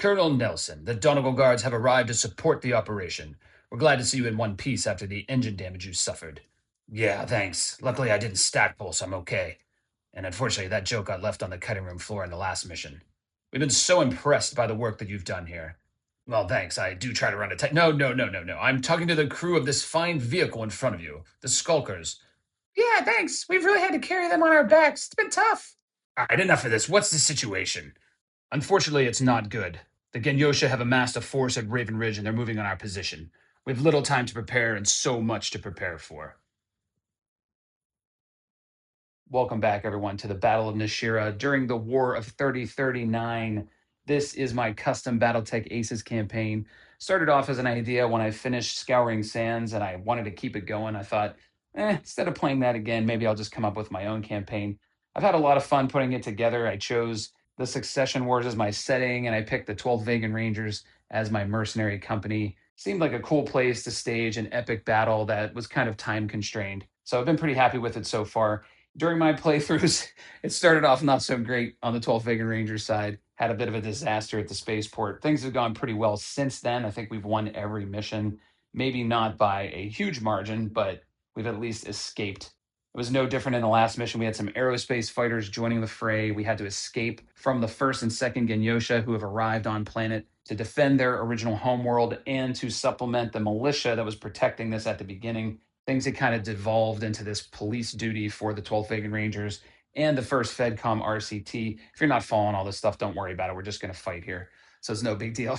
Colonel Nelson, the Donegal Guards have arrived to support the operation. We're glad to see you in one piece after the engine damage you suffered. Yeah, thanks. Luckily, I didn't stack pull, so I'm okay. And unfortunately, that joke got left on the cutting room floor in the last mission. We've been so impressed by the work that you've done here. Well, thanks. I do try to run a tight. No. I'm talking to the crew of this fine vehicle in front of you, the Skulkers. Yeah, thanks. We've really had to carry them on our backs. It's been tough. All right, enough of this. What's the situation? Unfortunately, it's not good. The Genyosha have amassed a force at Raven Ridge and they're moving on our position. We have little time to prepare and so much to prepare for. Welcome back, everyone, to the Battle of Nashira during the War of 3039. This is my custom Battletech Aces campaign. Started off as an idea when I finished Scouring Sands and I wanted to keep it going. I thought, instead of playing that again, maybe I'll just come up with my own campaign. I've had a lot of fun putting it together. I chose the Succession Wars as my setting and I picked the 12th Vegan Rangers as my mercenary company. Seemed like a cool place to stage an epic battle that was kind of time constrained. So I've been pretty happy with it so far. During my playthroughs, it started off not so great on the 12th Vegan Rangers side. Had a bit of a disaster at the spaceport. Things have gone pretty well since then. I think we've won every mission. Maybe not by a huge margin, but we've at least escaped. It was no different in the last mission. We had some aerospace fighters joining the fray. We had to escape from the first and second Genyosha who have arrived on planet to defend their original homeworld and to supplement the militia that was protecting this at the beginning. Things had kind of devolved into this police duty for the 12th Vegan Rangers and the first FedCom RCT. If you're not following all this stuff, don't worry about it. We're just going to fight here. So it's no big deal.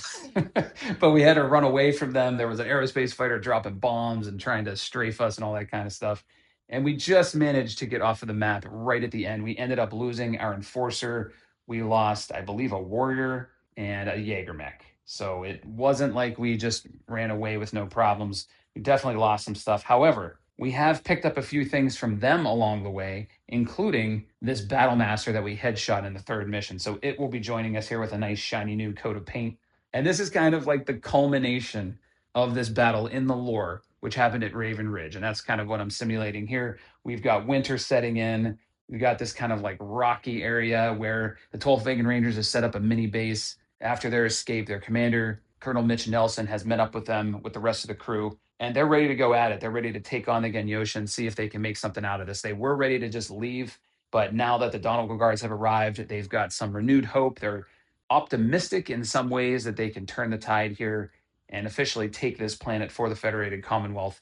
But we had to run away from them. There was an aerospace fighter dropping bombs and trying to strafe us and all that kind of stuff. And we just managed to get off of the map right at the end. We ended up losing our enforcer. We lost, I believe, a warrior and a Jaeger mech. So it wasn't like we just ran away with no problems. We definitely lost some stuff. However, we have picked up a few things from them along the way, including this Battle Master that we headshot in the third mission. So it will be joining us here with a nice shiny new coat of paint. And this is kind of like the culmination of this battle in the lore, which happened at Raven Ridge. And that's kind of what I'm simulating here. We've got winter setting in. We've got this kind of like rocky area where the 12th Vegan Rangers have set up a mini base. After their escape, their commander, Colonel Mitch Nelson, has met up with them with the rest of the crew, and they're ready to go at it. They're ready to take on the Genyosha and see if they can make something out of this. They were ready to just leave, but now that the Donegal Guards have arrived, they've got some renewed hope. They're optimistic in some ways that they can turn the tide here and officially take this planet for the Federated Commonwealth,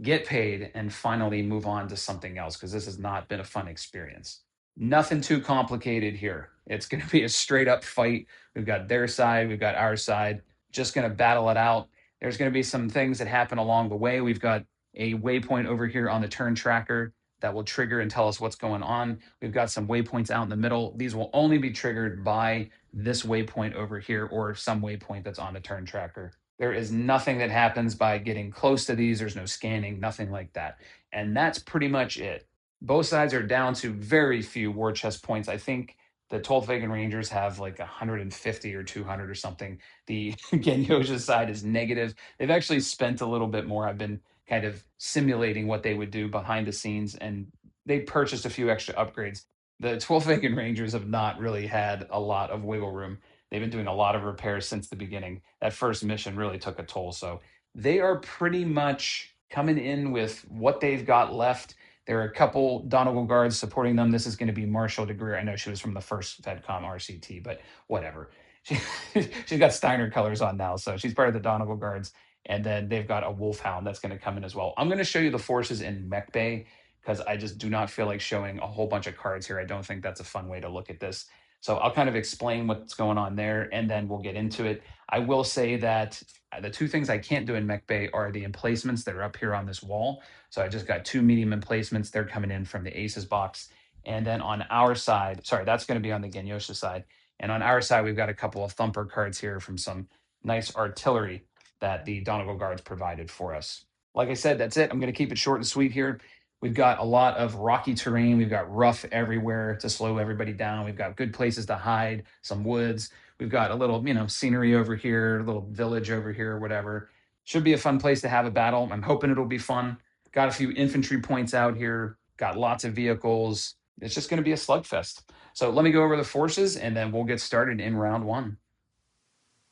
get paid, and finally move on to something else, because this has not been a fun experience. Nothing too complicated here. It's going to be a straight up fight. We've got their side, we've got our side, just going to battle it out. There's going to be some things that happen along the way. We've got a waypoint over here on the turn tracker that will trigger and tell us what's going on. We've got some waypoints out in the middle. These will only be triggered by this waypoint over here or some waypoint that's on the turn tracker. There is nothing that happens by getting close to these. There's no scanning, nothing like that. And that's pretty much it. Both sides are down to very few war chest points. I think the 12th Vegan Rangers have like 150 or 200 or something. The Genyosha side is negative. They've actually spent a little bit more. I've been kind of simulating what they would do behind the scenes, and they purchased a few extra upgrades. The 12th Vegan Rangers have not really had a lot of wiggle room. They've been doing a lot of repairs since the beginning. That first mission really took a toll. So they are pretty much coming in with what they've got left. There are a couple Donegal Guards supporting them. This is going to be Marshall DeGreer. I know she was from the first FedCom RCT, but whatever. She's got Steiner colors on now, so she's part of the Donegal Guards. And then they've got a Wolfhound that's going to come in as well. I'm going to show you the forces in Mech Bay because I just do not feel like showing a whole bunch of cards here. I don't think that's a fun way to look at this. So I'll kind of explain what's going on there, and then we'll get into it. I will say that the two things I can't do in Mech Bay are the emplacements that are up here on this wall. So I just got two medium emplacements. They're coming in from the Aces box. And then on our side, sorry, that's going to be on the Genyosha side. And on our side, we've got a couple of thumper cards here from some nice artillery that the Donegal Guards provided for us. Like I said, that's it. I'm going to keep it short and sweet here. We've got a lot of rocky terrain. We've got rough everywhere to slow everybody down. We've got good places to hide, some woods. We've got a little, scenery over here, a little village over here, whatever. Should be a fun place to have a battle. I'm hoping it'll be fun. Got a few infantry points out here. Got lots of vehicles. It's just going to be a slugfest. So let me go over the forces, and then we'll get started in round one.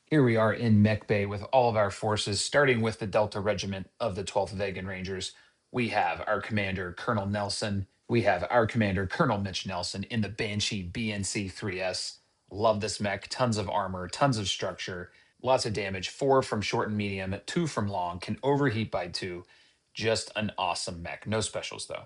Here we are in Mech Bay with all of our forces, starting with the Delta Regiment of the 12th Vegan Rangers. We have our commander, Colonel Nelson. We have our commander, Colonel Mitch Nelson, in the Banshee BNC 3S. Love this mech. Tons of armor, tons of structure, lots of damage. 4 from short and medium, 2 from long, can overheat by 2. Just an awesome mech. No specials, though.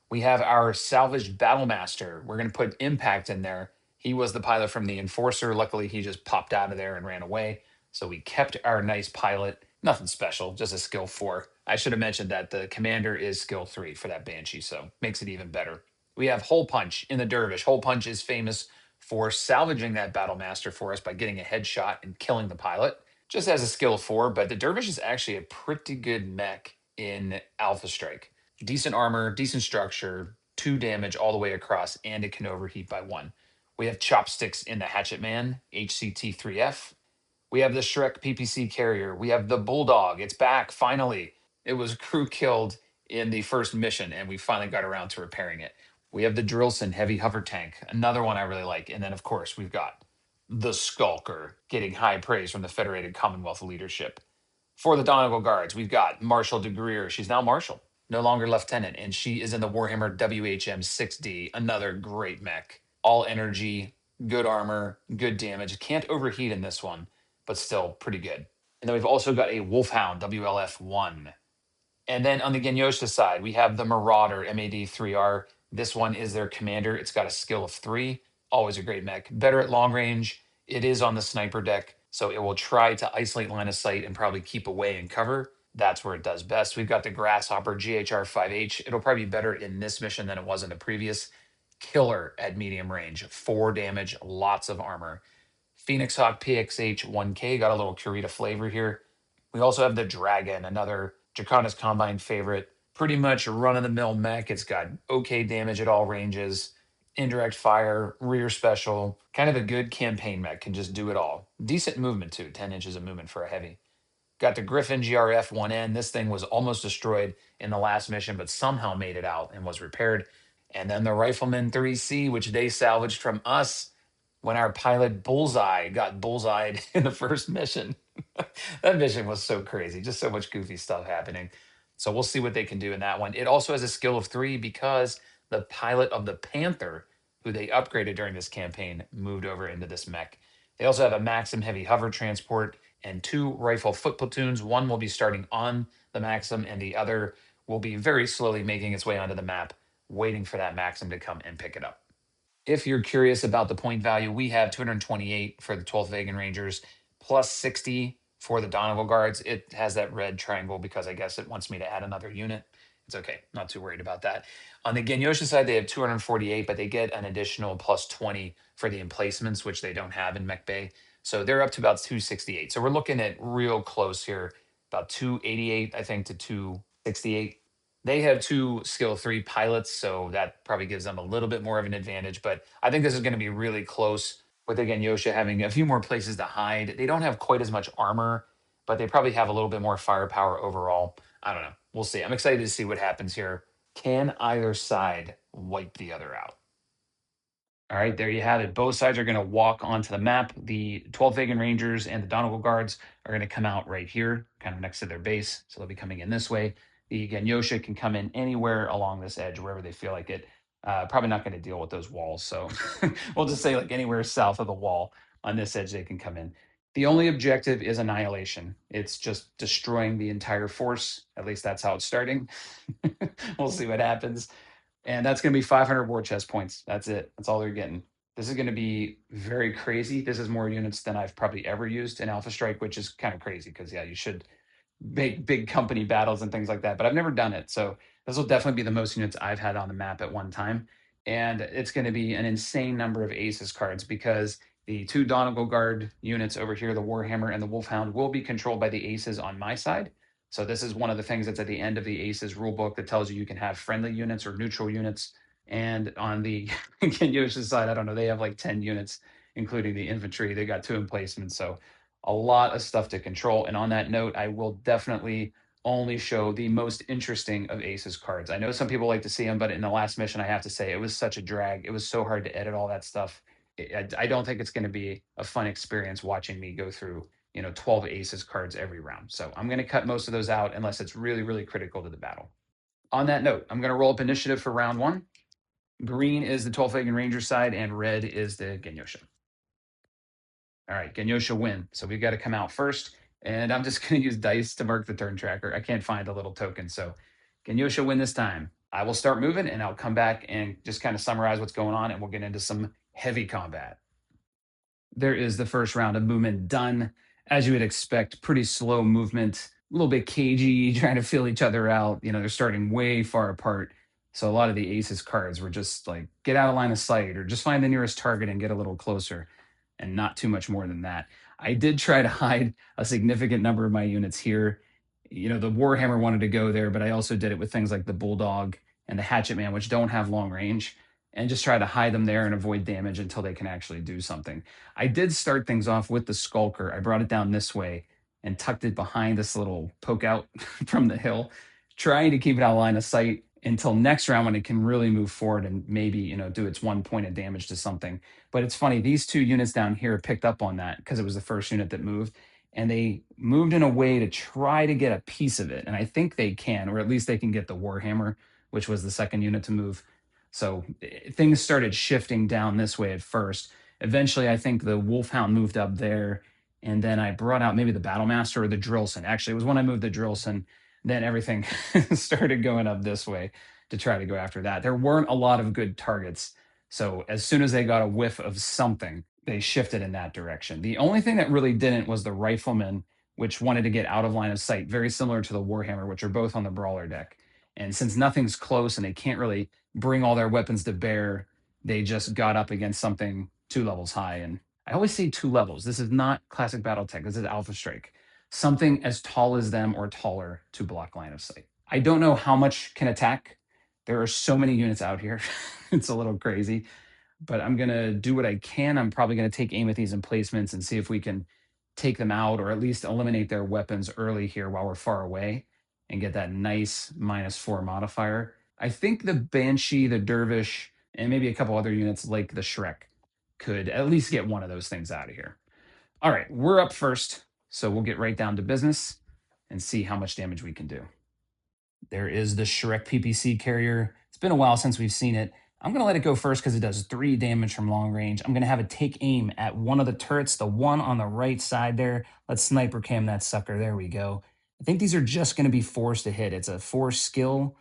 We have our salvaged Battlemaster. We're going to put Impact in there. He was the pilot from the Enforcer. Luckily, he just popped out of there and ran away. So we kept our nice pilot. Nothing special, just a skill 4. I should have mentioned that the commander is skill 3 for that Banshee, so makes it even better. We have Hole Punch in the Dervish. Hole Punch is famous for salvaging that Battlemaster for us by getting a headshot and killing the pilot. Just as a skill 4, but the Dervish is actually a pretty good mech in Alpha Strike. Decent armor, decent structure, 2 damage all the way across, and it can overheat by 1. We have Chopsticks in the Hatchet Man, HCT3F. We have the Shrek PPC carrier. We have the Bulldog. It's back, finally. It was crew killed in the first mission, and we finally got around to repairing it. We have the Drillson heavy hover tank, another one I really like. And then, of course, we've got the Skulker, getting high praise from the Federated Commonwealth leadership. For the Donegal Guards, we've got Marshal de Greer. She's now Marshal, no longer Lieutenant, and she is in the Warhammer WHM 6D, another great mech. All energy, good armor, good damage. Can't overheat in this one, but still pretty good. And then we've also got a Wolfhound WLF1. And then on the Genyosha side, we have the Marauder MAD3R. This one is their commander. It's got a skill of 3. Always a great mech. Better at long range. It is on the sniper deck, so it will try to isolate line of sight and probably keep away and cover. That's where it does best. We've got the Grasshopper GHR-5H. It'll probably be better in this mission than it was in the previous. Killer at medium range. 4 damage, lots of armor. Phoenix Hawk PXH-1K got a little Kurita flavor here. We also have the Dragon, another Draconis Combine favorite. Pretty much run of the mill mech. It's got okay damage at all ranges, indirect fire, rear special. Kind of a good campaign mech, can just do it all. Decent movement too, 10 inches of movement for a heavy. Got the Griffin GRF 1N. This thing was almost destroyed in the last mission, but somehow made it out and was repaired. And then the Rifleman 3C, which they salvaged from us when our pilot Bullseye got bullseyed in the first mission. That mission was so crazy, just so much goofy stuff happening. So we'll see what they can do in that one. It also has a skill of 3 because the pilot of the Panther, who they upgraded during this campaign, moved over into this mech. They also have a Maxim heavy hover transport and 2 rifle foot platoons. One will be starting on the Maxim, and the other will be very slowly making its way onto the map, waiting for that Maxim to come and pick it up. If you're curious about the point value, we have 228 for the 12th Vegan Rangers, plus 60 for the Donegal Guards. It has that red triangle because I guess it wants me to add another unit. It's okay. Not too worried about that. On the Genyosha side, they have 248, but they get an additional plus 20 for the emplacements, which they don't have in Mech Bay. So they're up to about 268. So we're looking at real close here, about 288, I think, to 268. They have 2 skill 3 pilots, so that probably gives them a little bit more of an advantage. But I think this is going to be really close with, again, Yosha having a few more places to hide. They don't have quite as much armor, but they probably have a little bit more firepower overall. I don't know. We'll see. I'm excited to see what happens here. Can either side wipe the other out? All right, there you have it. Both sides are going to walk onto the map. The 12 Vegan Rangers and the Donegal Guards are going to come out right here, kind of next to their base. So they'll be coming in this way. The Genyosha can come in anywhere along this edge, wherever they feel like it. Probably not going to deal with those walls. So we'll just say like anywhere south of the wall on this edge, they can come in. The only objective is annihilation. It's just destroying the entire force. At least that's how it's starting. We'll see what happens. And that's going to be 500 war chest points. That's it. That's all they're getting. This is going to be very crazy. This is more units than I've probably ever used in Alpha Strike, which is kind of crazy because, yeah, you should make big company battles and things like that. But I've never done it. So this will definitely be the most units I've had on the map at one time. And it's going to be an insane number of Aces cards because the 2 Donegal Guard units over here, the Warhammer and the Wolfhound, will be controlled by the Aces on my side. So this is one of the things that's at the end of the Aces rulebook that tells you can have friendly units or neutral units. And on the Genyosha side, I don't know, they have like 10 units, including the infantry. They got 2 emplacements. So a lot of stuff to control. And on that note, I will definitely only show the most interesting of Aces cards. I know some people like to see them, but in the last mission, I have to say it was such a drag. It was so hard to edit all that stuff. I don't think it's going to be a fun experience watching me go through 12 aces cards every round. So I'm going to cut most of those out unless it's really, really critical to the battle. On that note, I'm going to roll up initiative for round one. Green is the Tolfagan Ranger side, and red is the Genyosha. All right, Genyosha win. So we've got to come out first, and I'm just going to use dice to mark the turn tracker. I can't find a little token, so Genyosha win this time. I will start moving, and I'll come back and just kind of summarize what's going on, and we'll get into some heavy combat. There is the first round of movement done. As you would expect, pretty slow movement, a little bit cagey, trying to feel each other out. They're starting way far apart. So a lot of the aces cards were just like, get out of line of sight or just find the nearest target and get a little closer, and not too much more than that. I did try to hide a significant number of my units here. The Warhammer wanted to go there, but I also did it with things like the Bulldog and the Hatchet Man, which don't have long range, and just try to hide them there and avoid damage until they can actually do something. I did start things off with the Skulker. I brought it down this way and tucked it behind this little poke out from the hill, trying to keep it out of line of sight until next round when it can really move forward and maybe, do its 1 point of damage to something. But it's funny, these two units down here picked up on that because it was the first unit that moved, and they moved in a way to try to get a piece of it. And I think they can, or at least they can get the Warhammer, which was the second unit to move. So things started shifting down this way at first. Eventually, I think the Wolfhound moved up there, and then I brought out maybe the Battlemaster or the Drillson. Actually, it was when I moved the Drillson, then everything started going up this way to try to go after that. There weren't a lot of good targets. So as soon as they got a whiff of something, they shifted in that direction. The only thing that really didn't was the Rifleman, which wanted to get out of line of sight, very similar to the Warhammer, which are both on the Brawler deck. And since nothing's close and they can't really bring all their weapons to bear, they just got up against something 2 levels high. And I always say 2 levels. This is not classic Battletech. This is Alpha Strike. Something as tall as them or taller to block line of sight. I don't know how much can attack. There are so many units out here. It's a little crazy, but I'm going to do what I can. I'm probably going to take aim at these emplacements and see if we can take them out or at least eliminate their weapons early here while we're far away and get that nice -4 modifier. I think the Banshee, the Dervish, and maybe a couple other units like the Shrek could at least get one of those things out of here. All right, we're up first, so we'll get right down to business and see how much damage we can do. There is the Shrek PPC carrier. It's been a while since we've seen it. I'm going to let it go first because it does 3 damage from long range. I'm going to have it take aim at one of the turrets, the one on the right side there. Let's sniper cam that sucker. There we go. I think these are just going to be 4s to hit. It's a 4 skill,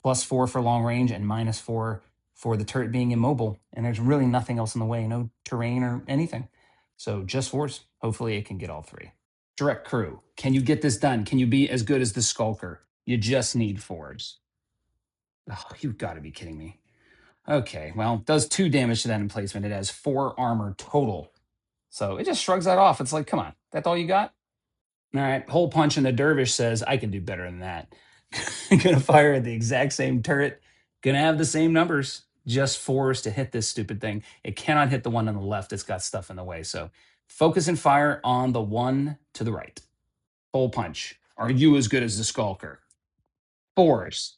+4 for long range, and -4 for the turret being immobile. And there's really nothing else in the way, no terrain or anything. So just 4s. Hopefully it can get all 3. Direct crew, can you get this done? Can you be as good as the Skulker? You just need 4s. Oh, you've got to be kidding me. Okay, well, does 2 damage to that emplacement. It has 4 armor total. So it just shrugs that off. It's like, come on, that's all you got? All right, hole punch, and the Dervish says, I can do better than that. Gonna fire at the exact same turret. Gonna have the same numbers. Just 4s to hit this stupid thing. It cannot hit the one on the left. It's got stuff in the way. So focus and fire on the one to the right. Hole punch. Are you as good as the Skulker? 4s.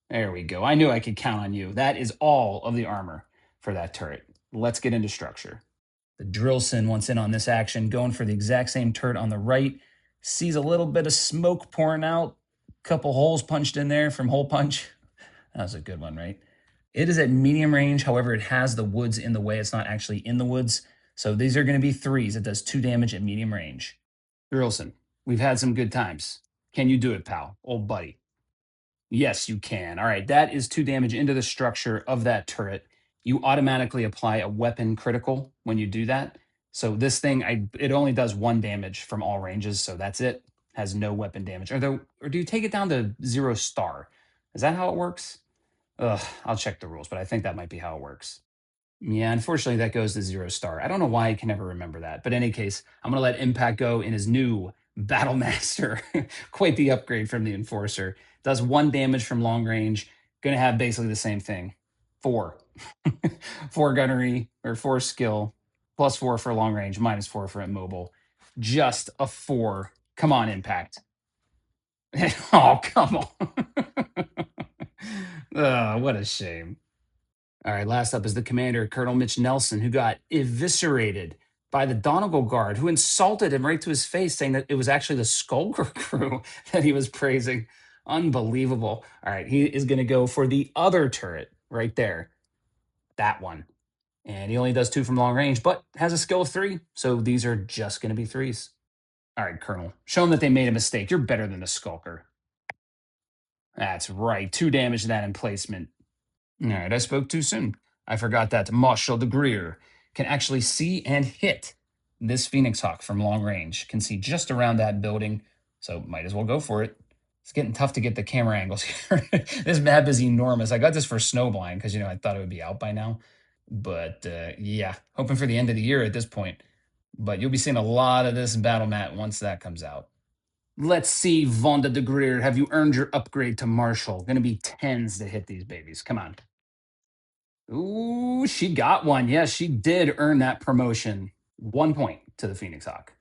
There we go. I knew I could count on you. That is all of the armor for that turret. Let's get into structure. The Drillson wants in on this action, going for the exact same turret on the right. Sees a little bit of smoke pouring out. Couple holes punched in there from hole punch. That was a good one, right? It is at medium range. However, it has the woods in the way. It's not actually in the woods. So these are going to be 3s. It does 2 damage at medium range. Drillson, we've had some good times. Can you do it, pal? Old buddy. Yes, you can. All right, that is 2 damage into the structure of that turret. You automatically apply a weapon critical when you do that. So this thing, it only does 1 damage from all ranges, so that's it. Has no weapon damage. Or do you take it down to 0 star? Is that how it works? Ugh, I'll check the rules, but I think that might be how it works. Yeah, unfortunately, that goes to 0 star. I don't know why I can never remember that. But in any case, I'm going to let Impact go in his new Battlemaster. Quite the upgrade from the Enforcer. Does 1 damage from long range. Going to have basically the same thing. 4. 4 gunnery or 4 skill, +4 for long range, -4 for immobile. Just a 4. Come on, Impact. Oh, come on. What a shame. All right, last up is the commander, Colonel Mitch Nelson, who got eviscerated by the Donegal Guard, who insulted him right to his face, saying that it was actually the Skulker crew that he was praising. Unbelievable. All right, he is going to go for the other turret right there. That one. And he only does 2 from long range, but has a skill of 3. So these are just going to be 3s. All right, Colonel. Show them that they made a mistake. You're better than the Skulker. That's right. 2 damage to that emplacement. All right, I spoke too soon. I forgot that Marshal de Greer can actually see and hit this Phoenix Hawk from long range. Can see just around that building, so might as well go for it. It's getting tough to get the camera angles here. This map is enormous. I got this for Snowblind because, I thought it would be out by now. But yeah, hoping for the end of the year at this point. But you'll be seeing a lot of this battle mat once that comes out. Let's see, Vonda de Greer, have you earned your upgrade to Marshal? Going to be 10s to hit these babies. Come on. Ooh, she got one. Yes, she did earn that promotion. 1 point to the Phoenix Hawk.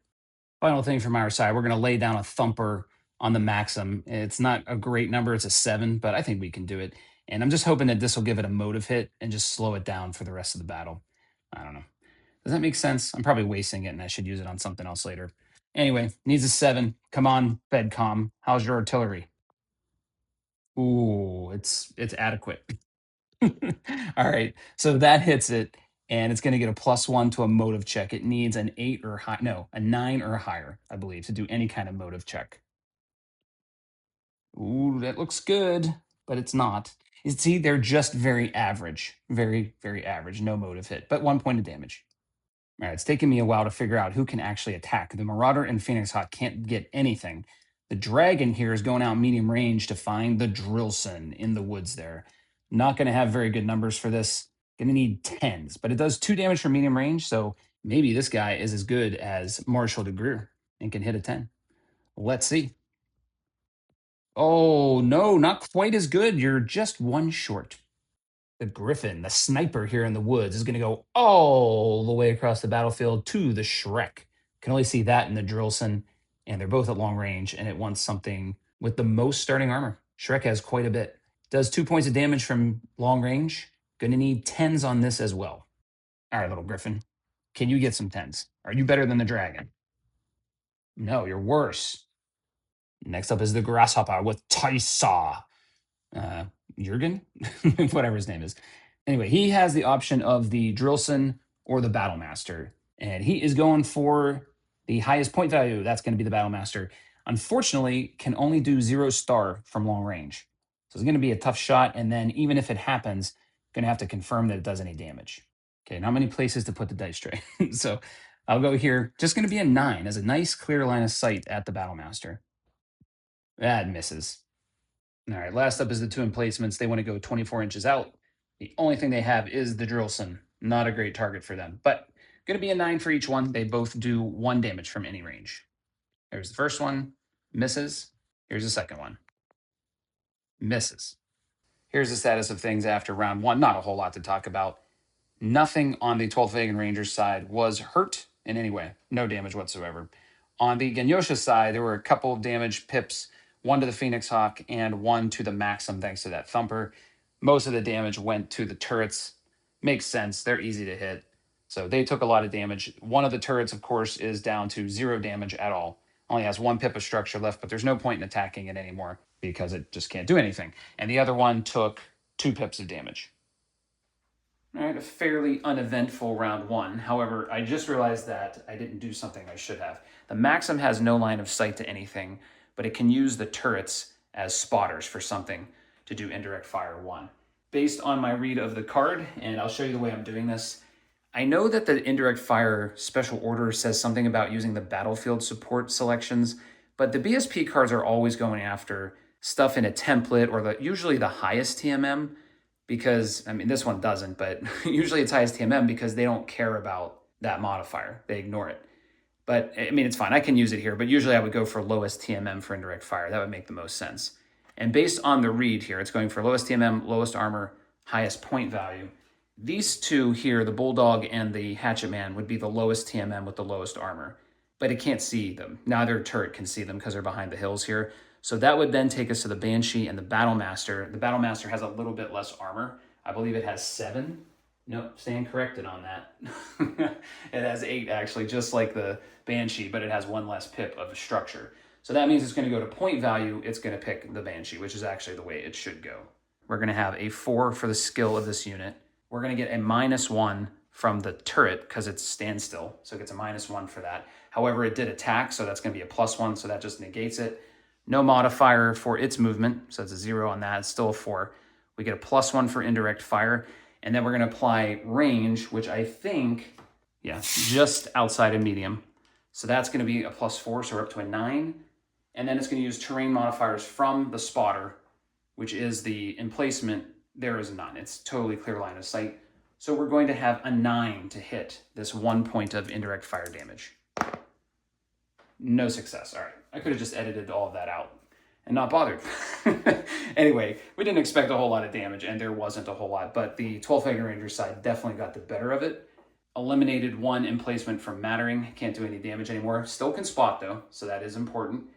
Final thing from our side, we're going to lay down a thumper on the Maxim. It's not a great number. It's a 7, but I think we can do it. And I'm just hoping that this will give it a motive hit and just slow it down for the rest of the battle. I don't know. Does that make sense? I'm probably wasting it and I should use it on something else later. Anyway, needs a 7. Come on, Fedcom. How's your artillery? Ooh, it's adequate. All right. So that hits it, and it's going to get a +1 to a motive check. It needs an 8 or high, no, a 9 or higher, I believe, to do any kind of motive check. Ooh, that looks good, but it's not. You see, they're just very average. Very, very average. No motive hit, but 1 point of damage. All right, it's taken me a while to figure out who can actually attack. The Marauder and Phoenix Hawk can't get anything. The Dragon here is going out medium range to find the Drillson in the woods there. Not going to have very good numbers for this. Going to need 10s, but it does 2 damage from medium range, so maybe this guy is as good as Marshal de Greer and can hit a 10. Let's see. Oh, no, not quite as good. You're just 1 short. The Griffin, the sniper here in the woods, is going to go all the way across the battlefield to the Shrek. Can only see that in the Drillson, and they're both at long range, and it wants something with the most starting armor. Shrek has quite a bit. Does 2 points of damage from long range. Going to need 10s on this as well. All right, little Griffin. Can you get some 10s? Are you better than the Dragon? No, you're worse. Next up is the Grasshopper with Tysaw. Jurgen, whatever his name is. Anyway, he has the option of the Drillson or the Battlemaster, and he is going for the highest point value. That's going to be the Battlemaster. Unfortunately, can only do 0 star from long range. So it's going to be a tough shot, and then even if it happens, going to have to confirm that it does any damage. Okay, not many places to put the dice tray. So I'll go here. Just going to be a 9 as a nice clear line of sight at the Battlemaster. That misses. All right, last up is the 2 emplacements. They want to go 24 inches out. The only thing they have is the Drillson. Not a great target for them, but going to be a 9 for each one. They both do 1 damage from any range. Here's the first one, misses. Here's the second one, misses. Here's the status of things after round 1. Not a whole lot to talk about. Nothing on the 12th Vegan Rangers side was hurt in any way. No damage whatsoever. On the Genyosha side, there were a couple of damage pips, 1 to the Phoenix Hawk and 1 to the Maxim thanks to that thumper. Most of the damage went to the turrets. Makes sense. They're easy to hit. So they took a lot of damage. One of the turrets, of course, is down to 0 damage at all. Only has 1 pip of structure left, but there's no point in attacking it anymore because it just can't do anything. And the other one took 2 pips of damage. All right, a fairly uneventful round 1. However, I just realized that I didn't do something I should have. The Maxim has no line of sight to anything, but it can use the turrets as spotters for something to do indirect fire 1. Based on my read of the card, and I'll show you the way I'm doing this, I know that the indirect fire special order says something about using the battlefield support selections, but the BSP cards are always going after stuff in a template or usually the highest TMM, because, I mean, this one doesn't, but usually it's highest TMM because they don't care about that modifier. They ignore it. But, I mean, it's fine. I can use it here, but usually I would go for lowest TMM for indirect fire. That would make the most sense. And based on the read here, it's going for lowest TMM, lowest armor, highest point value. These 2 here, the Bulldog and the Hatchet Man, would be the lowest TMM with the lowest armor. But it can't see them. Neither turret can see them because they're behind the hills here. So that would then take us to the Banshee and the Battlemaster. The Battlemaster has a little bit less armor. I believe it has 7. Nope, stand corrected on that. It has 8 actually, just like the Banshee, but it has 1 less pip of structure. So that means it's going to go to point value, it's going to pick the Banshee, which is actually the way it should go. We're going to have a 4 for the skill of this unit. We're going to get a -1 from the turret because it's standstill, so it gets a -1 for that. However, it did attack, so that's going to be a +1, so that just negates it. No modifier for its movement, so it's a 0 on that. It's still a 4. We get a +1 for indirect fire, and then we're going to apply range, which I think, yeah, just outside of medium. So that's going to be a +4, so we're up to a 9. And then it's going to use terrain modifiers from the spotter, which is the emplacement. There is none. It's totally clear line of sight. So we're going to have a 9 to hit this 1 point of indirect fire damage. No success. All right. I could have just edited all of that out and not bothered. Anyway, we didn't expect a whole lot of damage, and there wasn't a whole lot, but the 12-Finger Ranger side definitely got the better of it. Eliminated 1 emplacement from mattering. Can't do any damage anymore. Still can spot, though, so that is important.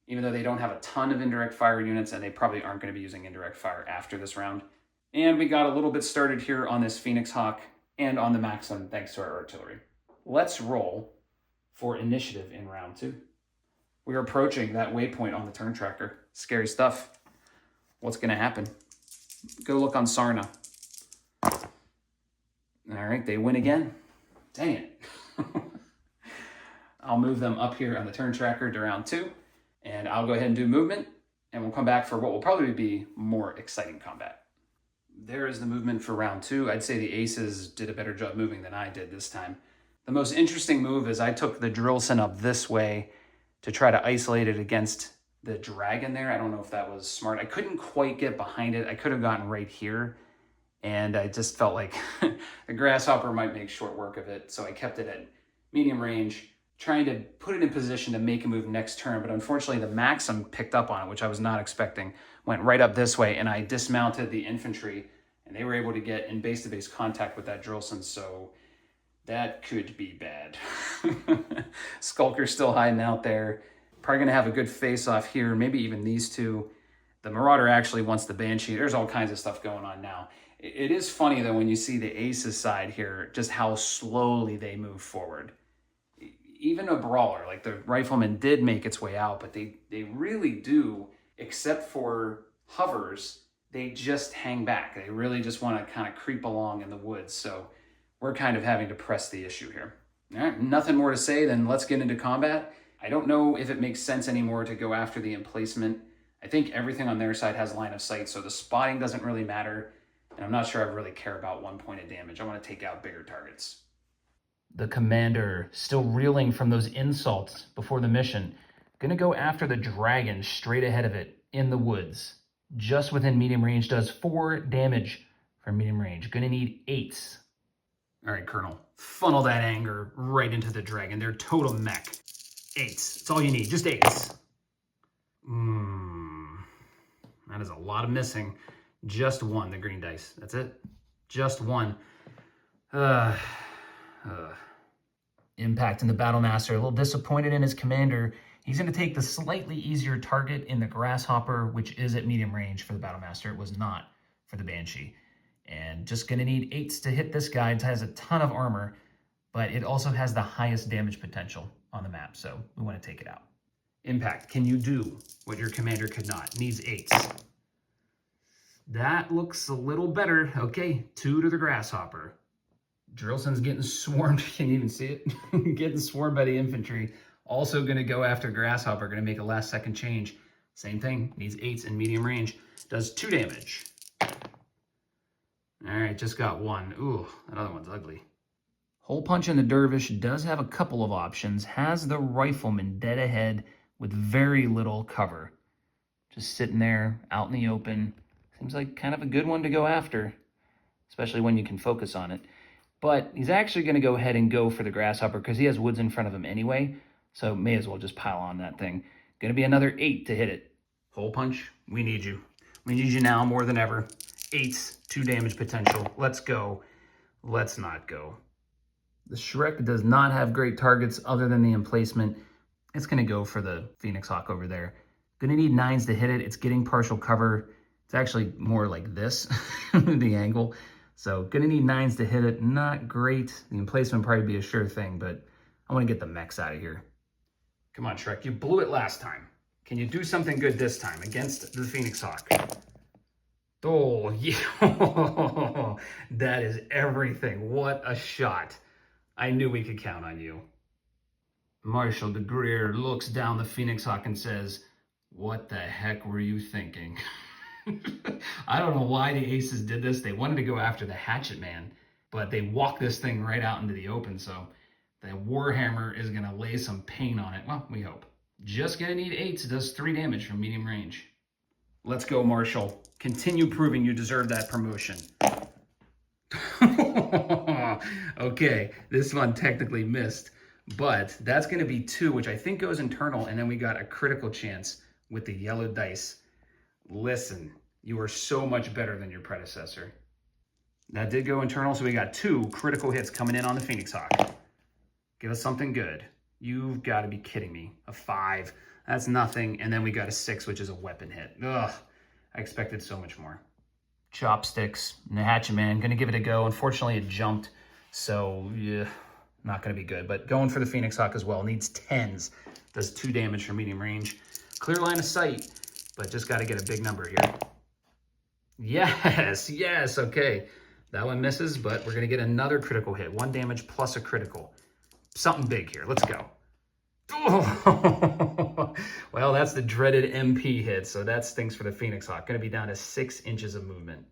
Even though they don't have a ton of indirect fire units, and they probably aren't going to be using indirect fire after this round. And we got a little bit started here on this Phoenix Hawk and on the Maxim, thanks to our artillery. Let's roll for initiative in round 2. We're approaching that waypoint on the turn tracker. Scary stuff. What's going to happen? Go look on Sarna. All right, they win again. Dang it. I'll move them up here on the turn tracker to round 2, and I'll go ahead and do movement, and we'll come back for what will probably be more exciting combat. There is the movement for round 2. I'd say the aces did a better job moving than I did this time. The most interesting move is I took the Drillson up this way to try to isolate it against the dragon there. I don't know if that was smart. I couldn't quite get behind it. I could have gotten right here, and I just felt like the grasshopper might make short work of it, so I kept it at medium range, trying to put it in position to make a move next turn, but unfortunately the Maxim picked up on it, which I was not expecting, went right up this way, and I dismounted the infantry, and they were able to get in base-to-base contact with that Drillson, so that could be bad. Skulker's still hiding out there. Probably going to have a good face-off here, maybe even these two. The Marauder actually wants the Banshee. There's all kinds of stuff going on now. It is funny, though, when you see the Aces side here, just how slowly they move forward. Even a Brawler, like the Rifleman did make its way out, but they really do, except for hovers, they just hang back. They really just want to kind of creep along in the woods, so we're kind of having to press the issue here. All right, nothing more to say than let's get into combat. I don't know if it makes sense anymore to go after the emplacement. I think everything on their side has line of sight, so the spotting doesn't really matter, and I'm not sure I really care about 1 point of damage. I want to take out bigger targets. The commander, still reeling from those insults before the mission, gonna go after the dragon straight ahead of it in the woods. Just within medium range, does 4 damage from medium range. Gonna need 8s. All right, Colonel, funnel that anger right into the dragon. They're total mech. 8s. That's all you need, just 8s. That is a lot of missing. Just 1, the green dice. That's it. Just 1. Impact in the Battlemaster. A little disappointed in his commander. He's going to take the slightly easier target in the Grasshopper, which is at medium range for the Battlemaster. It was not for the Banshee. And just going to need 8s to hit this guy. It has a ton of armor, but it also has the highest damage potential on the map, so we want to take it out. Impact. Can you do what your commander could not? Needs 8s. That looks a little better. Okay, 2 to the Grasshopper. Drillson's getting swarmed. Can you even see it? Getting swarmed by the infantry. Also going to go after Grasshopper. Going to make a last-second change. Same thing. Needs 8s in medium range. Does 2 damage. All right, just got 1. Ooh, that other one's ugly. Hole Punch in the Dervish does have a couple of options. Has the Rifleman dead ahead with very little cover. Just sitting there out in the open. Seems like kind of a good one to go after, especially when you can focus on it. But he's actually going to go ahead and go for the Grasshopper because he has woods in front of him anyway, so may as well just pile on that thing. Going to be another 8 to hit it. Hole Punch, we need you. We need you now more than ever. 8s, 2 damage potential. Let's go. Let's not go. The Shrek does not have great targets other than the emplacement. It's going to go for the Phoenix Hawk over there. Going to need 9s to hit it. It's getting partial cover. It's actually more like this, the angle. So gonna need 9s to hit it. Not great. The emplacement probably be a sure thing, but I want to get the mechs out of here. Come on, Shrek. You blew it last time. Can you do something good this time against the Phoenix Hawk? Oh, yeah. That is everything. What a shot. I knew we could count on you. Marshal de Greer looks down the Phoenix Hawk and says, "What the heck were you thinking?" I don't know why the aces did this. They wanted to go after the Hatchet Man, but they walked this thing right out into the open, so the Warhammer is going to lay some pain on it. Well, we hope. Just going to need 8s. It does 3 damage from medium range. Let's go, Marshal. Continue proving you deserve that promotion. Okay, this one technically missed, but that's going to be 2, which I think goes internal, and then we got a critical chance with the yellow dice. Listen, you are so much better than your predecessor. That did go internal, so we got 2 critical hits coming in on the Phoenix Hawk. Give us something good. You've got to be kidding me. A 5. That's nothing. And then we got a 6, which is a weapon hit. Ugh. I expected so much more. Chopsticks. And the Hatchet Man. Going to give it a go. Unfortunately, it jumped. So, yeah, not going to be good. But going for the Phoenix Hawk as well. Needs 10s. Does 2 damage from medium range. Clear line of sight. But just got to get a big number here. Yes. Yes. Okay. That one misses, but we're going to get another critical hit. 1 damage plus a critical. Something big here. Let's go. Oh. Well, that's the dreaded MP hit, so that stinks for the Phoenix Hawk. Going to be down to 6 inches of movement.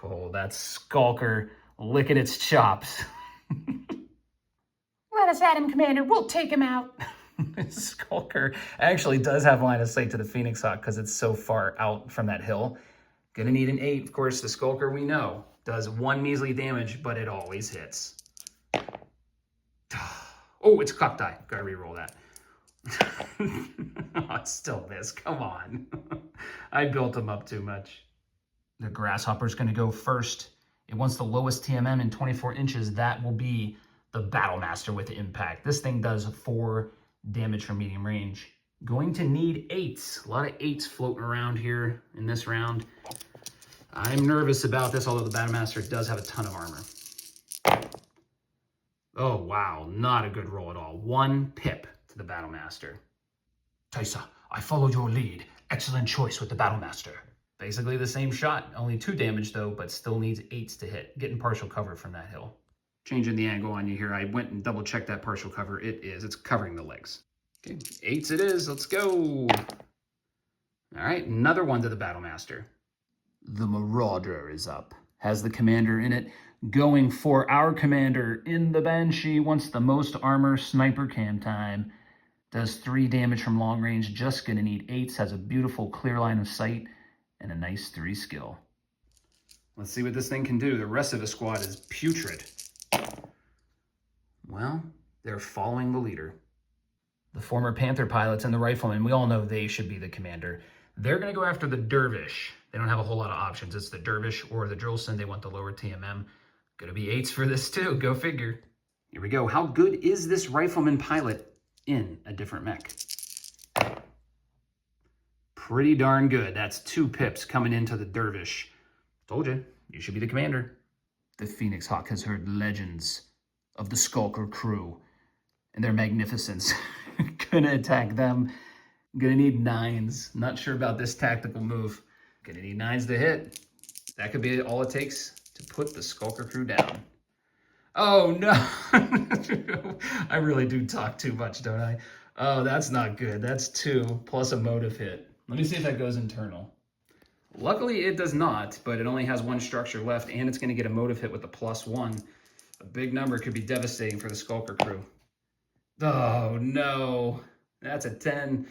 Oh, that's Skulker licking its chops. Let us at him, Commander. We'll take him out. Skulker actually does have line of sight to the Phoenix Hawk because it's so far out from that hill. Going to need an 8. Of course, the Skulker, we know, does 1 measly damage, but it always hits. Oh, it's cocked die. Gotta re-roll that. Oh, it's still this. Come on. I built him up too much. The Grasshopper's going to go first. It wants the lowest TMM in 24 inches. That will be the Battlemaster with impact. This thing does 4 damage from medium range. Going to need 8s. A lot of 8s floating around here in this round. I'm nervous about this, although the Battlemaster does have a ton of armor. Oh, wow. Not a good roll at all. 1 pip to the Battlemaster. Taisa, I followed your lead. Excellent choice with the Battlemaster. Basically the same shot. Only 2 damage, though, but still needs 8s to hit. Getting partial cover from that hill. Changing the angle on you here. I went and double-checked that partial cover. It is. It's covering the legs. Okay, 8s it is. Let's go. All right, another one to the Battlemaster. The Marauder is up. Has the commander in it. Going for our commander in the Banshee. Wants the most armor. Sniper cam time. Does 3 damage from long range. Just going to need 8s. Has a beautiful clear line of sight. And a nice 3 skill. Let's see what this thing can do. The rest of the squad is putrid. Well, they're following the leader. The former Panther pilots and the riflemen, we all know they should be the commander. They're going to go after the Dervish. They don't have a whole lot of options. It's the Dervish or the Drillson. They want the lower TMM. Going to be 8s for this too. Go figure. Here we go. How good is this rifleman pilot in a different mech? Pretty darn good. That's 2 pips coming into the Dervish. Told you, you should be the commander. The Phoenix Hawk has heard legends of the Skulker crew and their magnificence. Gonna attack them. Gonna need 9s. Not sure about this tactical move. Gonna need 9s to hit. That could be all it takes to put the Skulker crew down. Oh no! I really do talk too much, don't I? Oh, that's not good. That's 2 plus a motive hit. Let me see if that goes internal. Luckily, it does not, but it only has 1 structure left, and it's going to get a motive hit with a +1. A big number could be devastating for the Skulker crew. Oh, no. That's a 10.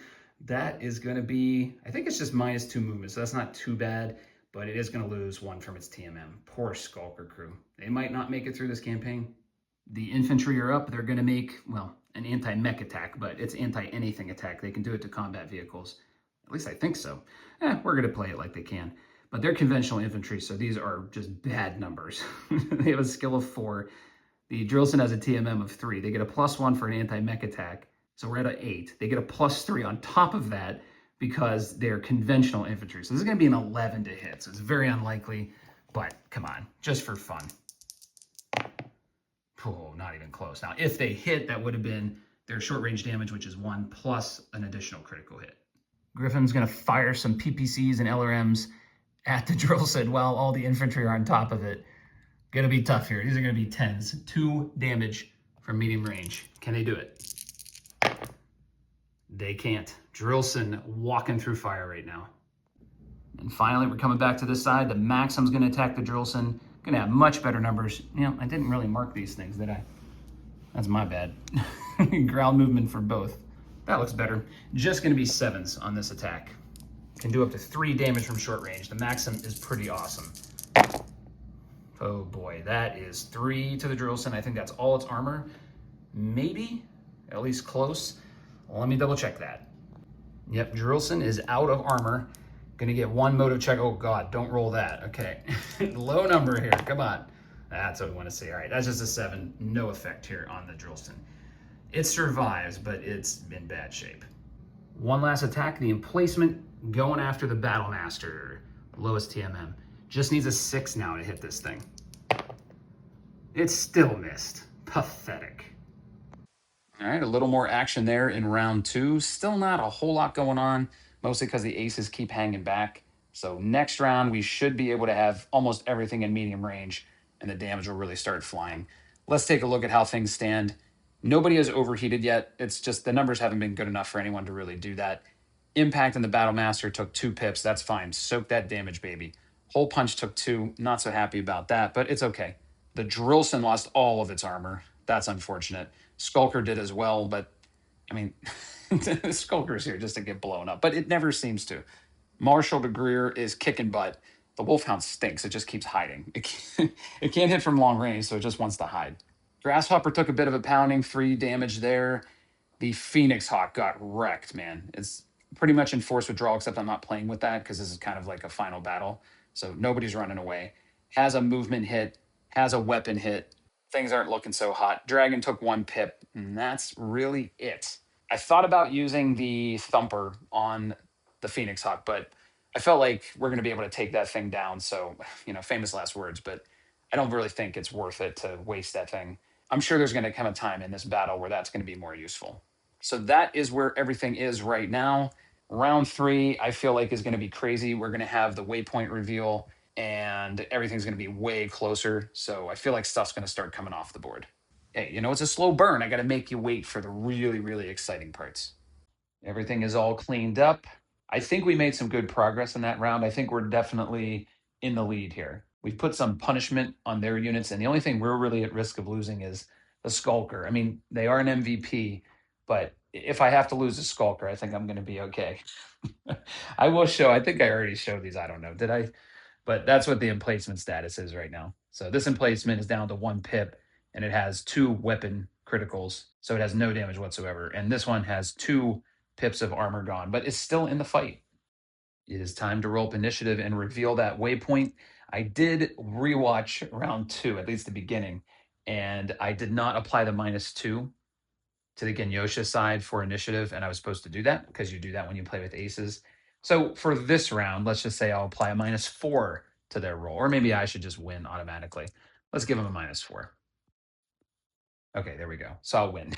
That is going to be, I think it's just -2 movement, so that's not too bad, but it is going to lose 1 from its TMM. Poor Skulker crew. They might not make it through this campaign. The infantry are up. They're going to make, well, an anti-mech attack, but it's anti-anything attack. They can do it to combat vehicles. At least I think so. We're going to play it like they can. But they're conventional infantry, so these are just bad numbers. They have a skill of 4. The Drillson has a TMM of 3. They get a +1 for an anti-mech attack. So we're at an 8. They get a +3 on top of that because they're conventional infantry. So this is going to be an 11 to hit. So it's very unlikely. But come on, just for fun. Oh, not even close. Now, if they hit, that would have been their short range damage, which is 1 plus an additional critical hit. Griffin's going to fire some PPCs and LRMs at the drill set while all the infantry are on top of it. Going to be tough here. These are going to be 10s. 2 damage from medium range. Can they do it? They can't. Drillson walking through fire right now. And finally, we're coming back to this side. The Maxim's going to attack the Drillson. Going to have much better numbers. You know, I didn't really mark these things, did I? That's my bad. Ground movement for both. That looks better. Just going to be 7s on this attack. Can do up to 3 damage from short range. The Maxim is pretty awesome. Oh boy, that is 3 to the Drillson. I think that's all its armor. Maybe, at least close. Well, let me double check that. Yep, Drillson is out of armor. Gonna get 1 motive check. Oh God, don't roll that. Okay, low number here, come on. That's what we wanna see. All right, that's just a 7, no effect here on the Drillson. It survives, but it's in bad shape. One last attack, the emplacement going after the Battlemaster. Lowest TMM. Just needs a 6 now to hit this thing. It's still missed. Pathetic. All right, a little more action there in round 2. Still not a whole lot going on, mostly because the aces keep hanging back. So next round, we should be able to have almost everything in medium range, and the damage will really start flying. Let's take a look at how things stand. Nobody has overheated yet. It's just the numbers haven't been good enough for anyone to really do that. Impact in the Battlemaster took 2 pips. That's fine. Soak that damage, baby. Hole Punch took 2. Not so happy about that, but it's okay. The Drillson lost all of its armor. That's unfortunate. Skulker did as well, but I mean, Skulker's here just to get blown up, but it never seems to. Marshall de Greer is kicking butt. The Wolfhound stinks. It just keeps hiding. It can't hit from long range, so it just wants to hide. Grasshopper took a bit of a pounding, 3 damage there. The Phoenix Hawk got wrecked, man. It's pretty much enforced withdrawal, except I'm not playing with that because this is kind of like a final battle. So nobody's running away. Has a movement hit, has a weapon hit. Things aren't looking so hot. Dragon took 1 pip, and that's really it. I thought about using the Thumper on the Phoenix Hawk, but I felt like we're going to be able to take that thing down. So, you know, famous last words, but I don't really think it's worth it to waste that thing. I'm sure there's going to come a time in this battle where that's going to be more useful. So that is where everything is right now. Round 3, I feel like is going to be crazy. We're going to have the waypoint reveal and everything's going to be way closer. So I feel like stuff's going to start coming off the board. Hey, you know, it's a slow burn. I got to make you wait for the really, really exciting parts. Everything is all cleaned up. I think we made some good progress in that round. I think we're definitely in the lead here. We've put some punishment on their units, and the only thing we're really at risk of losing is the Skulker. I mean, they are an MVP, but if I have to lose a Skulker, I think I'm going to be okay. I will show, I think I already showed these. I don't know. Did I? But that's what the emplacement status is right now. So this emplacement is down to 1 pip, and it has 2 weapon criticals, so it has no damage whatsoever. And this one has 2 pips of armor gone, but it's still in the fight. It is time to roll up initiative and reveal that waypoint. I did rewatch round 2, at least the beginning, and I did not apply the -2 to the Genyosha side for initiative, and I was supposed to do that because you do that when you play with aces. So for this round, let's just say I'll apply a -4 to their roll, or maybe I should just win automatically. Let's give them a -4. Okay, there we go. So I'll win.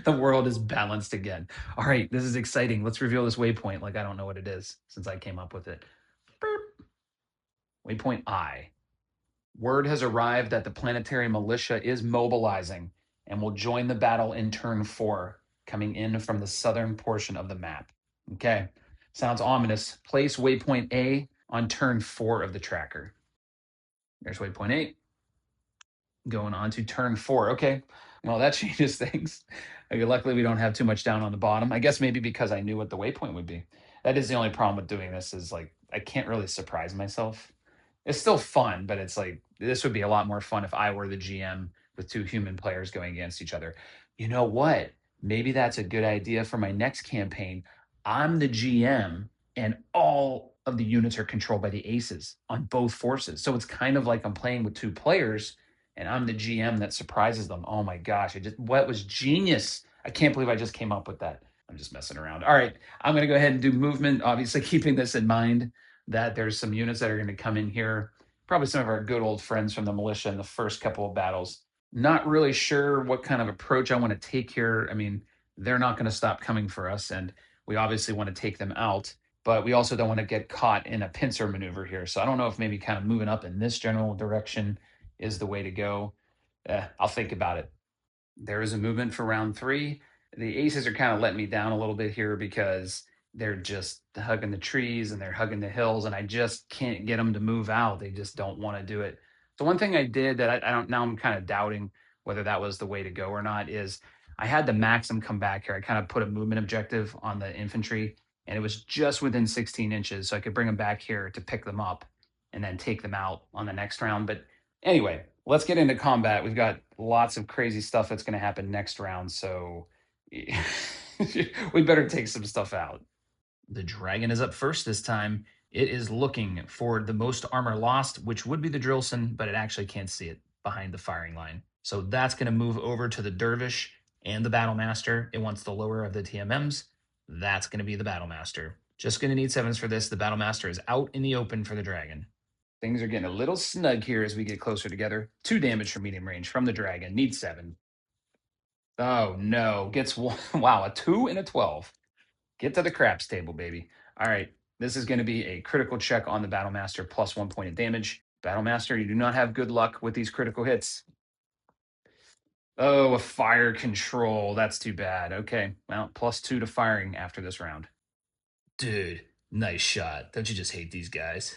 The world is balanced again. All right, this is exciting. Let's reveal this waypoint like I don't know what it is since I came up with it. Boop. Waypoint I. Word has arrived that the planetary militia is mobilizing and will join the battle in turn 4, coming in from the southern portion of the map. Okay, sounds ominous. Place waypoint A on turn 4 of the tracker. There's waypoint A. Going on to turn 4. Okay, well, that changes things. Okay, luckily, we don't have too much down on the bottom. I guess maybe because I knew what the waypoint would be. That is the only problem with doing this is like I can't really surprise myself. It's still fun, but it's like this would be a lot more fun if I were the GM with 2 human players going against each other. You know what? Maybe that's a good idea for my next campaign. I'm the GM and all of the units are controlled by the aces on both forces. So it's kind of like I'm playing with 2 players and I'm the GM that surprises them. Oh my gosh, what was genius. I can't believe I just came up with that. I'm just messing around. All right, I'm going to go ahead and do movement, obviously keeping this in mind that there's some units that are going to come in here probably some of our good old friends from the militia in the first couple of battles. Not really sure what kind of approach I want to take here. I mean, they're not going to stop coming for us, and we obviously want to take them out, but we also don't want to get caught in a pincer maneuver here. So I don't know if maybe kind of moving up in this general direction is the way to go. I'll think about it. There is a movement for round three. The aces are kind of letting me down a little bit here because they're just hugging the trees and they're hugging the hills, and I just can't get them to move out. They just don't want to do it. The one thing I did that I don't now, I'm kind of doubting whether that was the way to go or not, is I had the Maxim come back here. I kind of put a movement objective on the infantry, and it was just within 16 inches, so I could bring them back here to pick them up and then take them out on the next round. But anyway, let's get into combat. We've got lots of crazy stuff that's going to happen next round, so we better take some stuff out. The dragon is up first this time. It is looking for the most armor lost, which would be the Drillson, but it actually can't see it behind the firing line. So that's going to move over to the Dervish and the Battlemaster. It wants the lower of the TMMs. That's going to be the Battlemaster. Just going to need sevens for this. The Battlemaster is out in the open for the dragon. Things are getting a little snug here as we get closer together. 2 damage from medium range from the dragon. Needs 7. Oh no, gets 1. Wow, a 2 and a 12. Get to the craps table, baby. All right, this is going to be a critical check on the Battlemaster, plus 1 point of damage. Battlemaster, you do not have good luck with these critical hits. Oh, a fire control. That's too bad. Okay, well, plus 2 to firing after this round. Dude, nice shot. Don't you just hate these guys?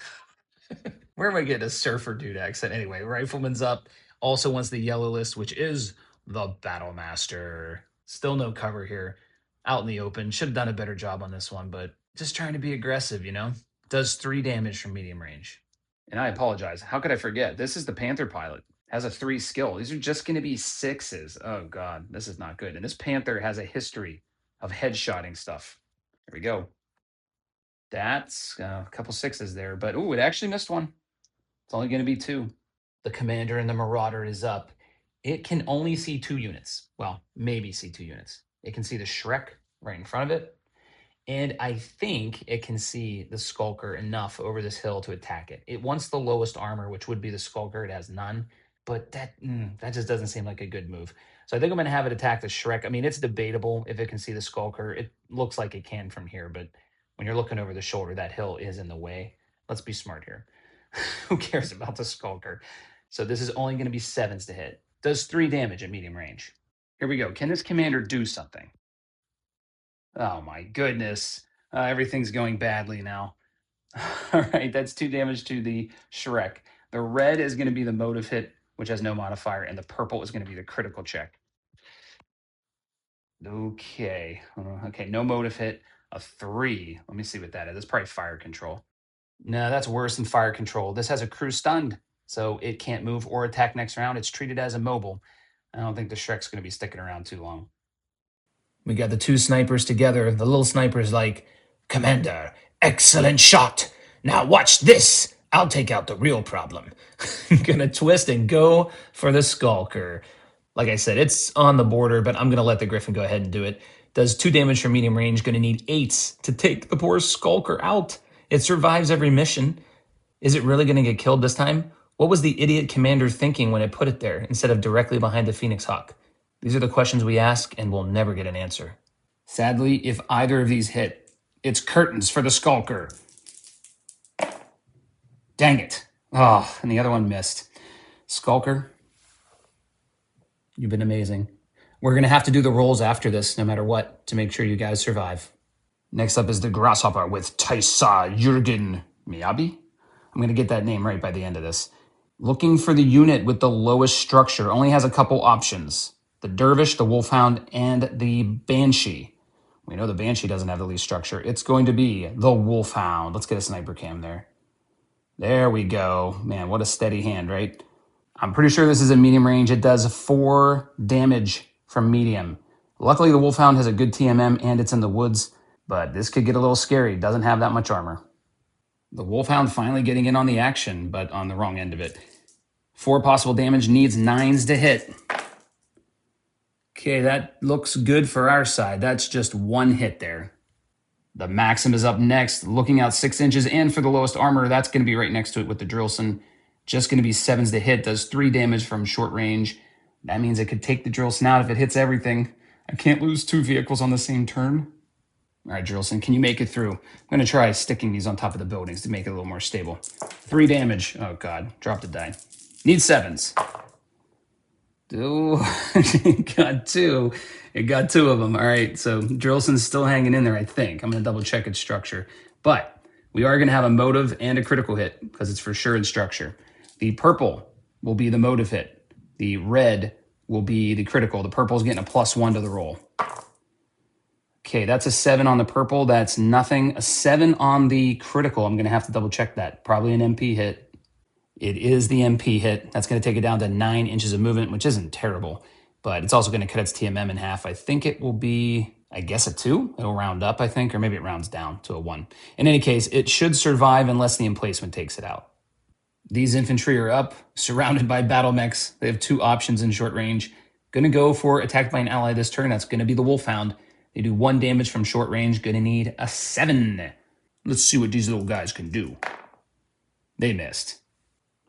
Where am I getting a surfer dude accent? Anyway, Rifleman's up. Also wants the yellow list, which is the Battlemaster. Still no cover here. Out in the open. Should have done a better job on this one, but just trying to be aggressive, you know? Does 3 damage from medium range. And I apologize. How could I forget? This is the Panther pilot. Has a 3 skill. These are just going to be 6s. Oh, God. This is not good. And this Panther has a history of headshotting stuff. Here we go. That's a couple 6s there. But, ooh, it actually missed one. It's only going to be 2. The Commander and the Marauder is up. It can only see 2 units. Well, maybe see 2 units. It can see the Shrek right in front of it. And I think it can see the Skulker enough over this hill to attack it. It wants the lowest armor, which would be the Skulker. It has none. But that just doesn't seem like a good move. So I think I'm going to have it attack the Shrek. I mean, it's debatable if it can see the Skulker. It looks like it can from here. But when you're looking over the shoulder, that hill is in the way. Let's be smart here. Who cares about the Skulker? So this is only going to be 7s to hit. Does 3 damage at medium range. Here we go. Can this commander do something? Oh my goodness. Everything's going badly now. All right, that's 2 damage to the Shrek. The red is going to be the motive hit, which has no modifier, and the purple is going to be the critical check. Okay. Okay, no motive hit. A 3. Let me see what that is. That's probably fire control. No, that's worse than fire control. This has a crew stunned, so it can't move or attack next round. It's treated as immobile. I don't think the Shrek's going to be sticking around too long. We got the 2 snipers together. The little sniper's like, Commander, excellent shot. Now watch this. I'll take out the real problem. Gonna twist and go for the Skulker. Like I said, it's on the border, but I'm gonna let the Griffin go ahead and do it. Does 2 damage from medium range. Gonna need 8s to take the poor Skulker out. It survives every mission. Is it really gonna get killed this time? What was the idiot commander thinking when it put it there instead of directly behind the Phoenix Hawk? These are the questions we ask, and we'll never get an answer. Sadly, if either of these hit, it's curtains for the Skulker. Dang it. Oh, and the other one missed. Skulker, you've been amazing. We're going to have to do the rolls after this, no matter what, to make sure you guys survive. Next up is the Grasshopper with Taisa Jürgen Miyabi. I'm going to get that name right by the end of this. Looking for the unit with the lowest structure. Only has a couple options. The Dervish, the Wolfhound, and the Banshee. We know the Banshee doesn't have the least structure. It's going to be the Wolfhound. Let's get a sniper cam there. There we go. Man, what a steady hand, right? I'm pretty sure this is a medium range. It does 4 damage from medium. Luckily, the Wolfhound has a good TMM and it's in the woods, but this could get a little scary. Doesn't have that much armor. The Wolfhound finally getting in on the action, but on the wrong end of it. 4 possible damage, needs 9s to hit. Okay, that looks good for our side. That's just 1 hit there. The Maxim is up next, looking out 6 inches, and for the lowest armor, that's going to be right next to it with the Drillson. Just going to be 7s to hit. Does 3 damage from short range. That means it could take the Drillson out if it hits everything. I can't lose 2 vehicles on the same turn. All right, Drillson, can you make it through? I'm going to try sticking these on top of the buildings to make it a little more stable. 3 damage. Oh, God. Drop the die. Need 7s. Oh, it got 2. It got 2 of them. All right, so Drillson's still hanging in there, I think. I'm going to double check its structure. But we are going to have a motive and a critical hit because it's for sure in structure. The purple will be the motive hit. The red will be the critical. The purple is getting a +1 to the roll. Okay, that's a 7 on the purple. That's nothing. A 7 on the critical. I'm going to have to double check that. Probably an MP hit. It is the MP hit. That's going to take it down to 9 inches of movement, which isn't terrible. But it's also going to cut its TMM in half. I think it will be, I guess, a 2. It'll round up, I think, or maybe it rounds down to a 1. In any case, it should survive unless the emplacement takes it out. These infantry are up, surrounded by battle mechs. They have 2 options in short range. Going to go for attacked by an ally this turn. That's going to be the Wolfhound. They do 1 damage from short range. Going to need a 7. Let's see what these little guys can do. They missed.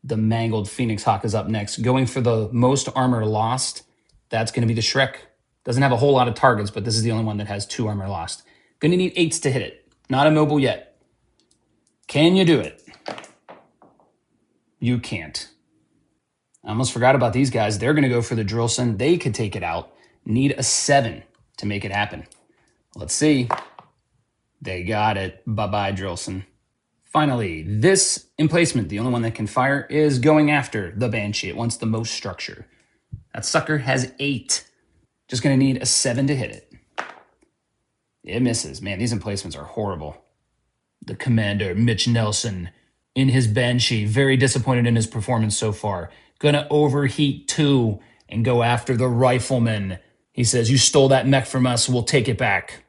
The mangled Phoenix Hawk is up next. Going for the most armor lost. That's going to be the Shrek. Doesn't have a whole lot of targets, but this is the only one that has 2 armor lost. Going to need 8s to hit it. Not immobile yet. Can you do it? You can't. I almost forgot about these guys. They're going to go for the Drillson. They could take it out. Need a 7 to make it happen. Let's see. They got it. Bye-bye, Drillson. Finally, this emplacement, the only one that can fire, is going after the Banshee. It wants the most structure. That sucker has 8. Just going to need a 7 to hit it. It misses. Man, these emplacements are horrible. The commander, Mitch Nelson, in his Banshee, very disappointed in his performance so far. Gonna overheat 2 and go after the rifleman. He says, you stole that mech from us, we'll take it back.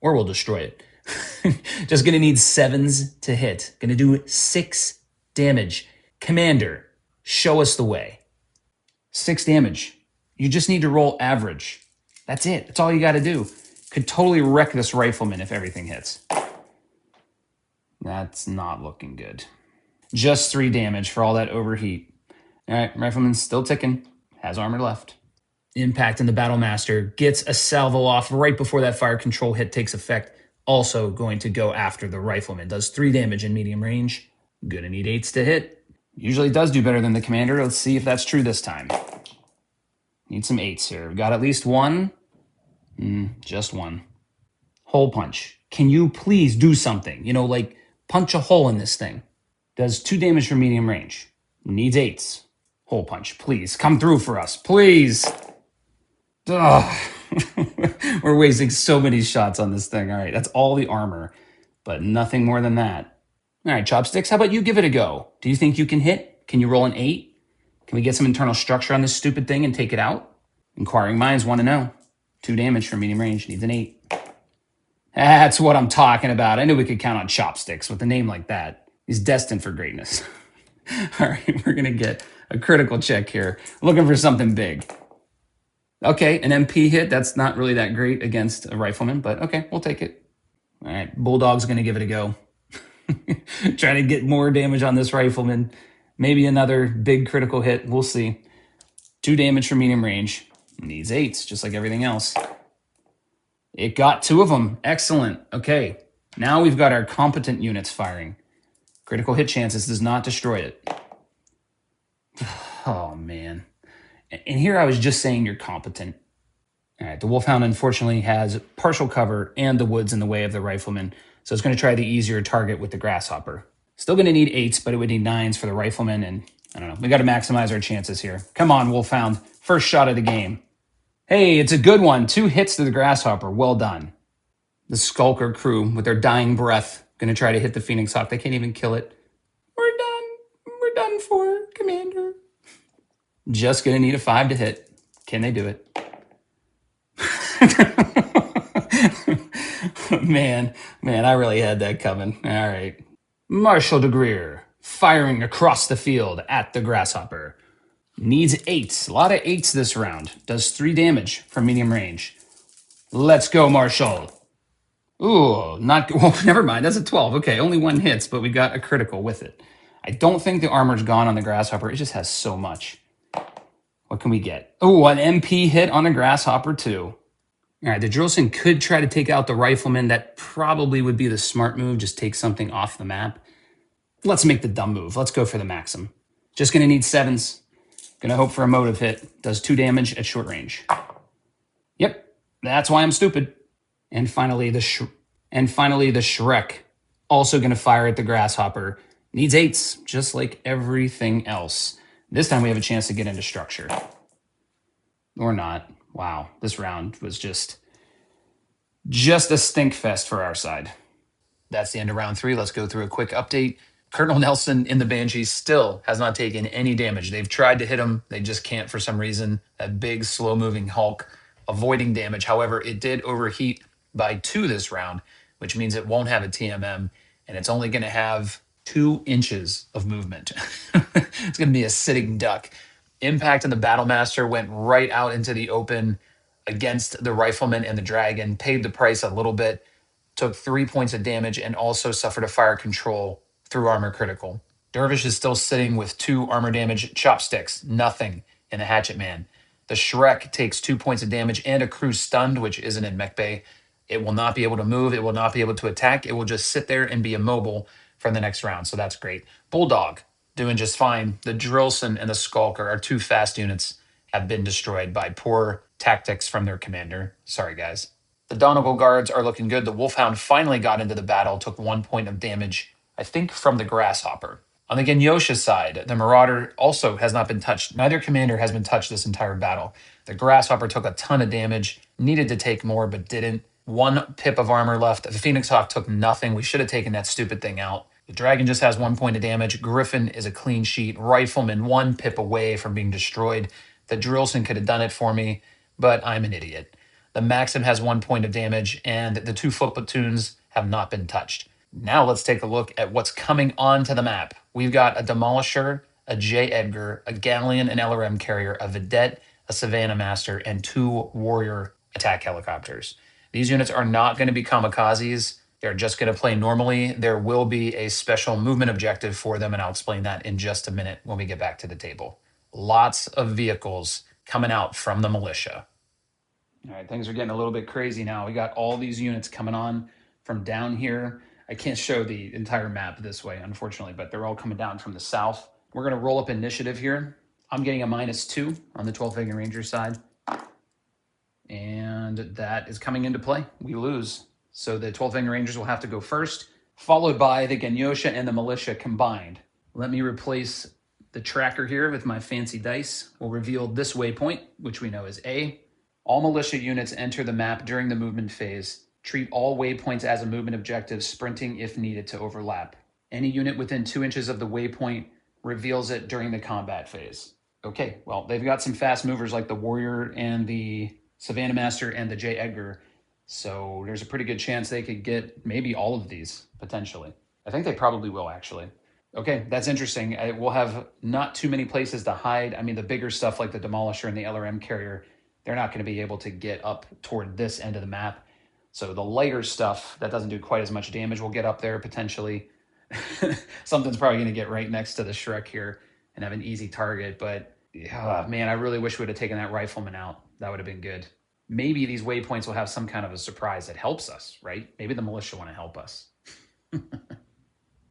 Or we'll destroy it. Just gonna need 7s to hit. Gonna do 6 damage. Commander, show us the way. 6 damage. You just need to roll average. That's it. That's all you gotta do. Could totally wreck this rifleman if everything hits. That's not looking good. Just 3 damage for all that overheat. All right, rifleman's still ticking. Has armor left. Impact in the Battle Master. Gets a salvo off right before that fire control hit takes effect. Also going to go after the rifleman. Does 3 damage in medium range. Gonna need 8s to hit. Usually does do better than the commander. Let's see if that's true this time. Need some 8s here. We've got at least 1. Just 1. Hole punch. Can you please do something? You know, like punch a hole in this thing. Does 2 damage from medium range. Needs 8s. Hole punch, please. Come through for us, please. Ugh. We're wasting so many shots on this thing. All right, that's all the armor, but nothing more than that. All right, Chopsticks, how about you give it a go? Do you think you can hit? Can you roll an 8? Can we get some internal structure on this stupid thing and take it out? Inquiring minds want to know. 2 damage from medium range. Needs an 8. That's what I'm talking about. I knew we could count on Chopsticks with a name like that. He's destined for greatness. All right, we're going to get a critical check here. Looking for something big. Okay, an MP hit. That's not really that great against a rifleman, but okay, we'll take it. All right, Bulldog's going to give it a go. Trying to get more damage on this rifleman. Maybe another big critical hit. We'll see. 2 damage from medium range. Needs 8s, just like everything else. It got 2 of them. Excellent. Okay, now we've got our competent units firing. Critical hit chances does not destroy it. Oh, man. And here I was just saying you're competent. All right, the Wolfhound unfortunately has partial cover and the woods in the way of the rifleman, so it's going to try the easier target with the Grasshopper. Still going to need 8s, but it would need 9s for the rifleman, and I don't know. We got to maximize our chances here. Come on, Wolfhound. First shot of the game. Hey, it's a good one. 2 hits to the Grasshopper. Well done. The Skulker crew, with their dying breath, going to try to hit the Phoenix Hawk. They can't even kill it. We're done. We're done for, Commander. Just going to need a 5 to hit. Can they do it? Man, I really had that coming. All right. Marshal de Greer, firing across the field at the Grasshopper. Needs 8s. A lot of 8s this round. Does 3 damage from medium range. Let's go, Marshal. Ooh, not... Well, never mind. That's a 12. Okay, only 1 hits, but we got a critical with it. I don't think the armor's gone on the Grasshopper. It just has so much. What can we get? Oh, an MP hit on the Grasshopper too. All right, the Drillson could try to take out the Rifleman. That probably would be the smart move, just take something off the map. Let's make the dumb move. Let's go for the Maxim. Just going to need 7s. Going to hope for a motive hit. Does 2 damage at short range. Yep, that's why I'm stupid. And finally, the Shrek. Also going to fire at the Grasshopper. Needs 8s, just like everything else. This time we have a chance to get into structure. Or not. Wow, this round was just a stink fest for our side. That's the end of round 3. Let's go through a quick update. Colonel Nelson in the Banshee still has not taken any damage. They've tried to hit him. They just can't for some reason. That big, slow-moving Hulk avoiding damage. However, it did overheat by 2 this round, which means it won't have a TMM, and it's only going to have 2 inches of movement. It's going to be a sitting duck. Impact on the Battlemaster went right out into the open against the Rifleman and the Dragon, paid the price a little bit, took 3 points of damage, and also suffered a fire control through armor critical. Dervish is still sitting with 2 armor damage, chopsticks, nothing in the Hatchet Man. The Shrek takes 2 points of damage and a crew stunned, which isn't in mech bay. It will not be able to move. It will not be able to attack. It will just sit there and be immobile for the next round. So that's great. Bulldog doing just fine. The Drillson and the Skulker, our 2 fast units, have been destroyed by poor tactics from their commander. Sorry, guys. The Donegal Guards are looking good. The Wolfhound finally got into the battle, took 1 point of damage, I think, from the Grasshopper. On the Genyosha side, the Marauder also has not been touched. Neither commander has been touched this entire battle. The Grasshopper took a ton of damage, needed to take more, but didn't. 1 pip of armor left. The Phoenix Hawk took nothing. We should have taken that stupid thing out. The Dragon just has 1 point of damage. Griffin is a clean sheet. Rifleman 1 pip away from being destroyed. The Drillson could have done it for me, but I'm an idiot. The Maxim has 1 point of damage, and the 2 foot platoons have not been touched. Now let's take a look at what's coming onto the map. We've got a Demolisher, a J. Edgar, a Galleon, an LRM carrier, a Vedette, a Savannah Master, and 2 Warrior attack helicopters. These units are not going to be kamikazes. They're just going to play normally. There will be a special movement objective for them, and I'll explain that in just a minute when we get back to the table. Lots of vehicles coming out from the militia. All right, things are getting a little bit crazy now. We got all these units coming on from down here. I can't show the entire map this way, unfortunately, but they're all coming down from the south. We're going to roll up initiative here. I'm getting a -2 on the 12th Vegan Ranger side. And that is coming into play. We lose. So the 12th Vegan Rangers will have to go first, followed by the Genyosha and the militia combined. Let me replace the tracker here with my fancy dice. We'll reveal this waypoint, which we know is A. All militia units enter the map during the movement phase. Treat all waypoints as a movement objective, sprinting if needed to overlap. Any unit within 2 inches of the waypoint reveals it during the combat phase. Okay, well, they've got some fast movers like the Warrior and the Savannah Master and the J. Edgar. So there's a pretty good chance they could get maybe all of these, potentially. I think they probably will, actually. Okay, that's interesting. We'll have not too many places to hide. I mean, the bigger stuff like the Demolisher and the LRM carrier, they're not going to be able to get up toward this end of the map. So the lighter stuff that doesn't do quite as much damage will get up there potentially. Something's probably going to get right next to the Shrek here and have an easy target. But man, I really wish we would have taken that Rifleman out. That would have been good. Maybe these waypoints will have some kind of a surprise that helps us, right? Maybe the militia want to help us.